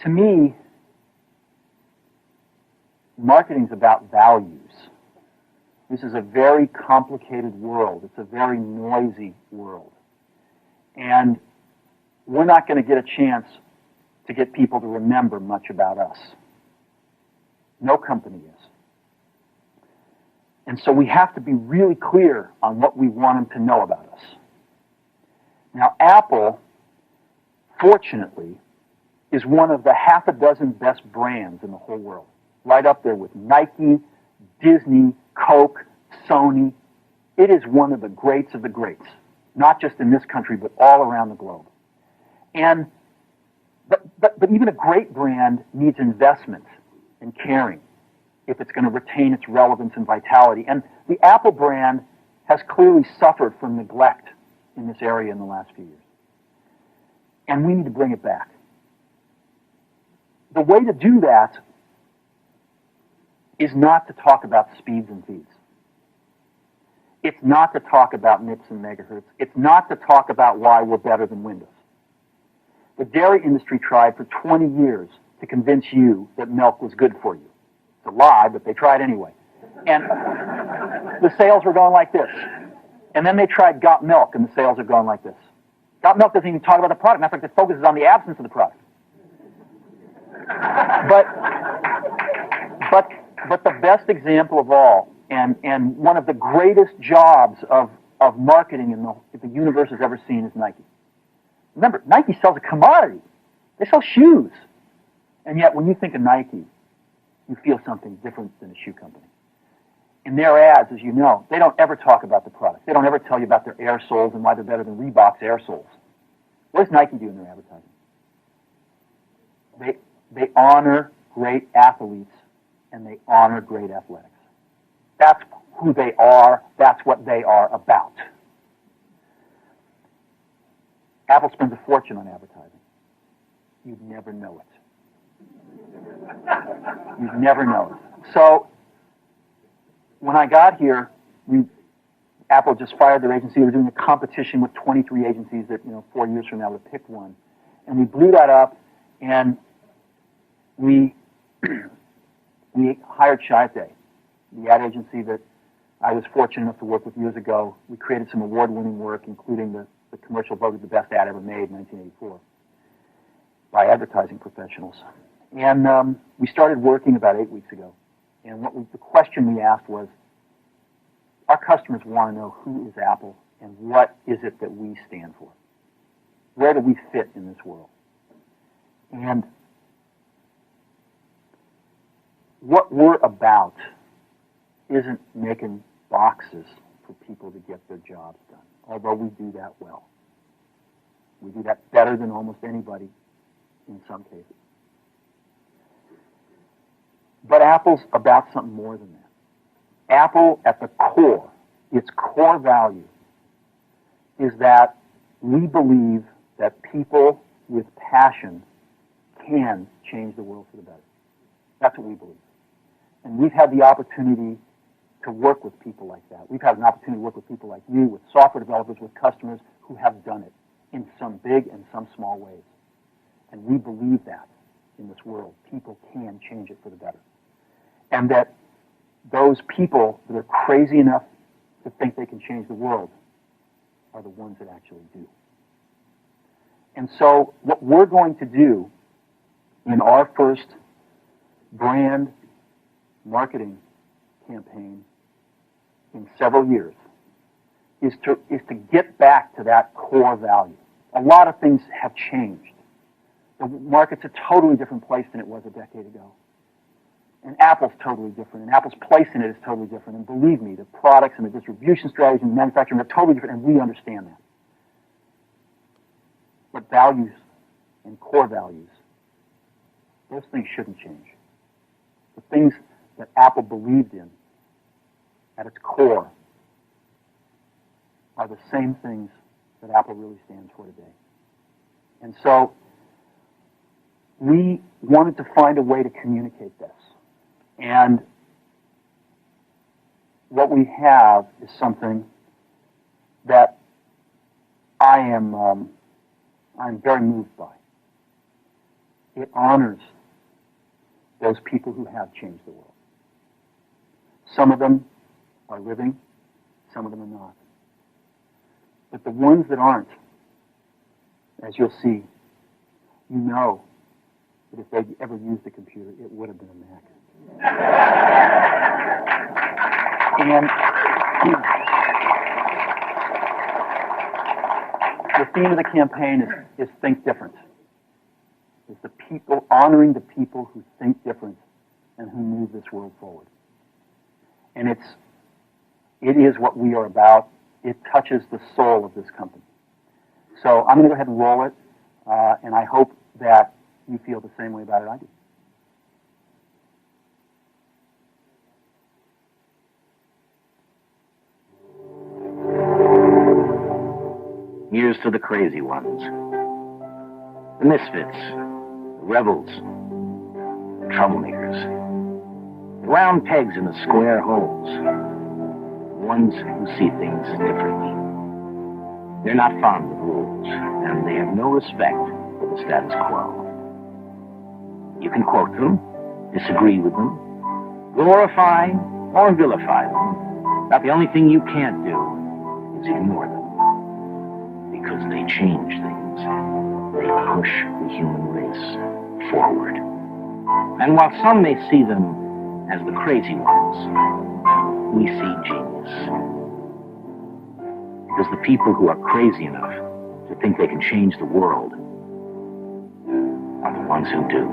To me, marketing's about values. This is a very complicated world. It's a very noisy world. And we're not going to get a chance to get people to remember much about us. No company is. And so we have to be really clear on what we want them to know about us. Now, Apple, fortunately, is one of the half a dozen best brands in the whole world. Right up there with Nike, Disney, Coke, Sony. It is one of the greats of the greats, not just in this country, but all around the globe. But even a great brand needs investment and caring if it's going to retain its relevance and vitality. And the Apple brand has clearly suffered from neglect in this area in the last few years. And we need to bring it back. The way to do that is not to talk about speeds and feeds. It's not to talk about MIPS and megahertz. It's not to talk about why we're better than Windows. The dairy industry tried for 20 years to convince you that milk was good for you. It's a lie, but they tried anyway. And the sales were going like this. And then they tried Got Milk, and the sales are going like this. Got Milk doesn't even talk about the product. Matter of fact, it focuses on the absence of the product. But the best example of all, and one of the greatest jobs of marketing the universe has ever seen is Nike. Remember, Nike sells a commodity. They sell shoes. And yet, when you think of Nike, you feel something different than a shoe company. In their ads, as you know, they don't ever talk about the product. They don't ever tell you about their air soles and why they're better than Reebok's air soles. What does Nike do in their advertising? They honor great athletes and they honor great athletics. That's who they are. That's what they are about. Apple spends a fortune on advertising. You'd never know it. You'd never know it. So, when I got here, Apple just fired their agency. We were doing a competition with 23 agencies that, 4 years from now would pick one. And we blew that up, and we hired Chiat/Day, the ad agency that I was fortunate enough to work with years ago. We created some award-winning work, including the commercial voted the best ad ever made in 1984 by advertising professionals. And we started working about 8 weeks ago. And the question we asked was, our customers want to know who is Apple and what is it that we stand for? Where do we fit in this world? And what we're about isn't making boxes for people to get their jobs done, although we do that well. We do that better than almost anybody in some cases. But Apple's about something more than that. Apple, at the core, its core value, is that we believe that people with passion can change the world for the better. That's what we believe. And we've had the opportunity to work with people like that. We've had an opportunity to work with people like you, with software developers, with customers who have done it in some big and some small ways. And we believe that in this world. People can change it for the better. And that those people that are crazy enough to think they can change the world are the ones that actually do. And so what we're going to do in our first brand marketing campaign in several years is to get back to that core value. A lot of things have changed. The market's a totally different place than it was a decade ago. And Apple's totally different, and Apple's place in it is totally different. And believe me, the products and the distribution strategies and manufacturing are totally different, and we understand that. But values and core values, those things shouldn't change. The things that Apple believed in at its core are the same things that Apple really stands for today. And so we wanted to find a way to communicate this. And what we have is something that I'm very moved by. It honors those people who have changed the world. Some of them are living, some of them are not. But the ones that aren't, as you'll see, you know that if they'd ever used a computer, it would have been a Mac. And the theme of the campaign is think different. It's the people, honoring the people who think different and who move this world forward. And it is what we are about. It touches the soul of this company. So I'm going to go ahead and roll it, and I hope that you feel the same way about it I do. Here's to the crazy ones, the misfits, the rebels, the troublemakers, the round pegs in the square holes, the ones who see things differently. They're not fond of rules, and they have no respect for the status quo. You can quote them, disagree with them, glorify or vilify them, but the only thing you can't do is ignore them. Because they change things. They push the human race forward. And while some may see them as the crazy ones, we see genius. Because the people who are crazy enough to think they can change the world are the ones who do.